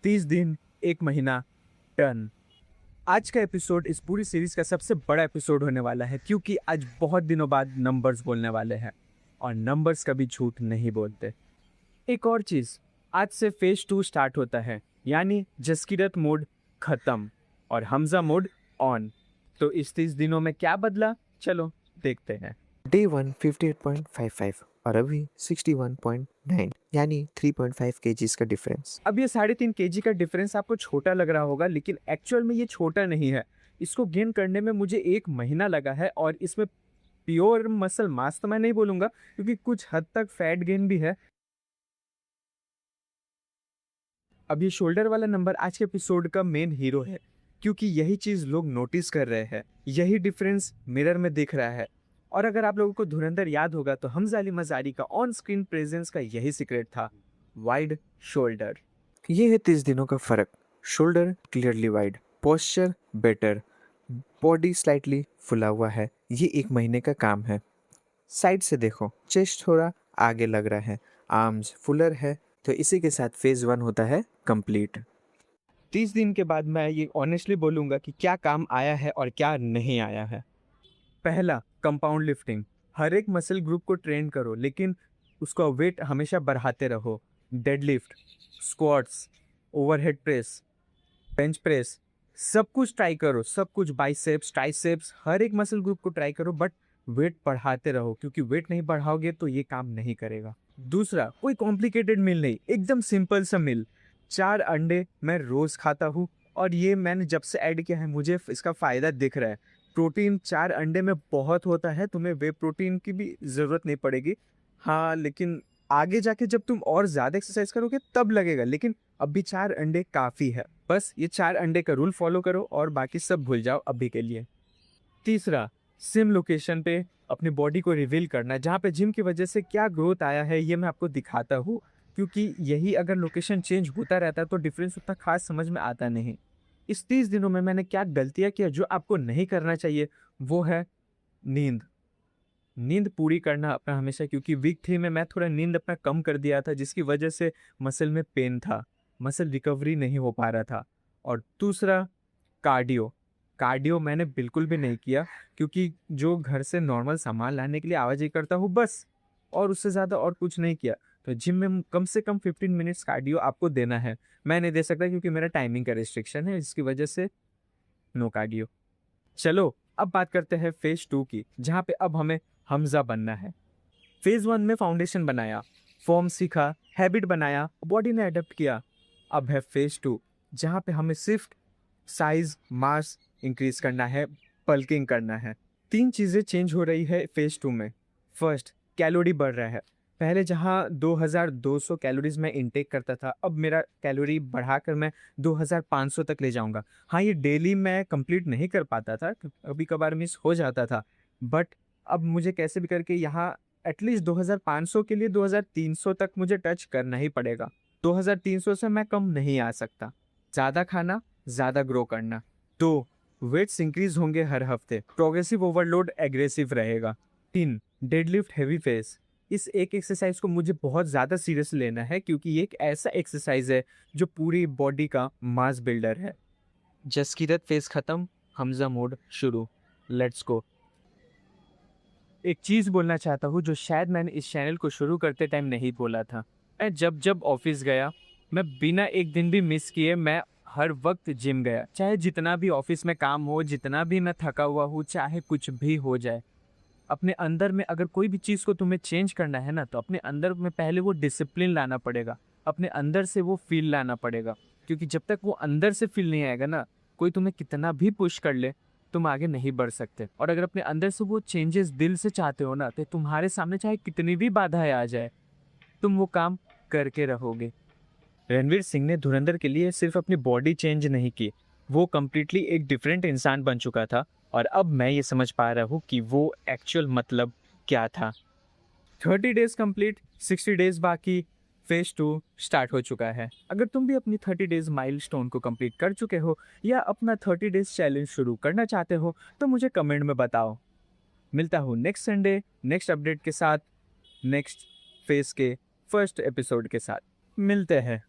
30 दिन, 1 महीना, टन। आज का एपिसोड इस पूरी सीरीज का सबसे बड़ा एपिसोड होने वाला है क्योंकि आज बहुत दिनों बाद नंबर्स बोलने वाले हैं और नंबर्स कभी झूठ नहीं बोलते। एक और चीज, आज से फेज 2 स्टार्ट होता है, यानी जसकीरत मोड खत्म और हमजा मोड ऑन। तो इस 30 दिनों में क्या बदला, चलो देखते हैं। डे 1 58.55 और अभी 61.9 यानी 3.5 केजीज का डिफरेंस। अब ये 3.5 केजी का डिफरेंस आपको छोटा लग रहा होगा, लेकिन एक्चुअल में ये छोटा नहीं है। इसको गेन करने में मुझे 1 महीना लगा है और इसमें प्योर मसल मास तो मैं नहीं बोलूंगा क्योंकि कुछ हद तक फैट गेन भी है। अब ये शोल्डर वाला नंबर आज के एपिसोड का मेन हीरो है क्योंकि यही चीज लोग नोटिस कर रहे हैं, यही डिफरेंस मिरर में दिख रहा है। और अगर आप लोगों को धुरंधर याद होगा तो हमजा अली मजारी का ऑन स्क्रीन प्रेजेंस का यही सीक्रेट था, वाइड शोल्डर। ये है 30 दिनों का फर्क। Shoulder clearly wide, posture better, body slightly फुला हुआ है। ये 1 महीने का काम है। साइड से देखो, चेस्ट थोड़ा आगे लग रहा है, आर्म्स फुलर है। तो इसी के साथ फेज 1 होता है कंप्लीट। 30 दिन के बाद मैं ये ऑनेस्टली बोलूंगा कि क्या काम आया है और क्या नहीं आया है। पहला, कंपाउंड लिफ्टिंग। हर एक मसल ग्रुप को ट्रेन करो, लेकिन उसका वेट हमेशा बढ़ाते रहो। Deadlift, squats, overhead press, bench press, सब कुछ ट्राई करो, सब कुछ, बाइसेप्स, ट्राइसेप्स, हर एक मसल ग्रुप को ट्राई करो, बट वेट बढ़ाते रहो क्योंकि वेट नहीं बढ़ाओगे तो ये काम नहीं करेगा। दूसरा, कोई कॉम्प्लिकेटेड मील नहीं, एकदम सिंपल सा मील। 4 अंडे मैं रोज खाता हूँ और ये मैंने जब से ऐड किया है मुझे इसका फायदा दिख रहा है। प्रोटीन 4 अंडे में बहुत होता है, तुम्हें वे प्रोटीन की भी जरूरत नहीं पड़ेगी। हाँ, लेकिन आगे जाके जब तुम और ज्यादा एक्सरसाइज करोगे तब लगेगा, लेकिन अभी 4 अंडे काफी है। बस ये 4 अंडे का रूल फॉलो करो और बाकी सब भूल जाओ अभी के लिए। तीसरा, सिम लोकेशन पे अपनी बॉडी को रिवील करना, जहाँ पे जिम की वजह से क्या ग्रोथ आया है ये मैं आपको दिखाता हूँ, क्योंकि यही अगर लोकेशन चेंज होता रहता है तो डिफरेंस उतना खास समझ में आता नहीं। इस 30 दिनों में मैंने क्या गलतियां किया जो आपको नहीं करना चाहिए, वो है नींद। नींद पूरी करना अपना हमेशा, क्योंकि वीक 3 में मैं थोड़ा नींद अपना कम कर दिया था जिसकी वजह से मसल में पेन था, मसल रिकवरी नहीं हो पा रहा था। और दूसरा, कार्डियो। कार्डियो मैंने बिल्कुल भी नहीं किया क्योंकि जो घर से नॉर्मल सामान लाने के लिए आवाज़ ही करता हूँ बस, और उससे ज़्यादा और कुछ नहीं किया। तो जिम में कम से कम 15 मिनट्स कार्डियो आपको देना है। मैं नहीं दे सकता क्योंकि मेरा टाइमिंग का रिस्ट्रिक्शन है, इसकी वजह से नो कार्डियो। चलो अब बात करते हैं फेज 2 की, जहाँ पे अब हमें हमजा बनना है। फेज 1 में फाउंडेशन बनाया, फॉर्म सीखा, हैबिट बनाया, बॉडी ने अडेप्ट किया। अब है फेज 2, जहाँ पे हमें सिर्फ साइज, मास इंक्रीज करना है, बल्किंग करना है। 3 चीज़ें चेंज हो रही है फेज 2 में। फर्स्ट, कैलोरी बढ़ रहा है। पहले जहाँ 2200 कैलोरीज मैं इंटेक करता था, अब मेरा कैलोरी बढ़ाकर मैं 2500 तक ले जाऊंगा। हाँ, ये डेली मैं कंप्लीट नहीं कर पाता था, कभी कभार मिस हो जाता था, बट अब मुझे कैसे भी करके यहाँ एटलीस्ट 2500 के लिए 2300 तक मुझे टच करना ही पड़ेगा। 2300 से मैं कम नहीं आ सकता। ज़्यादा खाना, ज़्यादा ग्रो करना। 2, वेट्स इंक्रीज होंगे हर हफ्ते, प्रोग्रेसिव ओवरलोड एग्रेसिव रहेगा। 3, डेडलिफ्ट हेवी फेस। इस एक एक्सरसाइज को मुझे बहुत ज़्यादा सीरियस लेना है क्योंकि ये एक ऐसा एक्सरसाइज है जो पूरी बॉडी का मास बिल्डर है। जसकीरत फेस खत्म, हमजा मोड शुरू। Let's go. एक चीज़ बोलना चाहता हूँ जो शायद मैंने इस चैनल को शुरू करते टाइम नहीं बोला था। मैं जब जब ऑफिस गया, मैं बिना एक दिन भी मिस किए मैं हर वक्त जिम गया, चाहे जितना भी ऑफिस में काम हो, जितना भी मैं थका हुआ हूँ, चाहे कुछ भी हो जाए। अपने अंदर में अगर कोई भी चीज़ को तुम्हें चेंज करना है ना, तो अपने अंदर में पहले वो डिसिप्लिन लाना पड़ेगा, अपने अंदर से वो फील लाना पड़ेगा, क्योंकि जब तक वो अंदर से फील नहीं आएगा ना, कोई तुम्हें कितना भी पुश कर ले, तुम आगे नहीं बढ़ सकते। और अगर अपने अंदर से वो चेंजेस दिल से चाहते हो ना, तो तुम्हारे सामने चाहे कितनी भी बाधाएं आ जाए, तुम वो काम करके रहोगे। रणवीर सिंह ने धुरंधर के लिए सिर्फ अपनी बॉडी चेंज नहीं की, वो कम्प्लीटली एक डिफरेंट इंसान बन चुका था। और अब मैं ये समझ पा रहा हूँ कि वो एक्चुअल मतलब क्या था। 30 डेज कंप्लीट, 60 डेज बाकी, फेज 2 स्टार्ट हो चुका है। अगर तुम भी अपनी 30 डेज माइलस्टोन को कंप्लीट कर चुके हो या अपना 30 डेज चैलेंज शुरू करना चाहते हो तो मुझे कमेंट में बताओ। मिलता हूँ नेक्स्ट संडे नेक्स्ट अपडेट के साथ, नेक्स्ट फेज के फर्स्ट एपिसोड के साथ। मिलते हैं।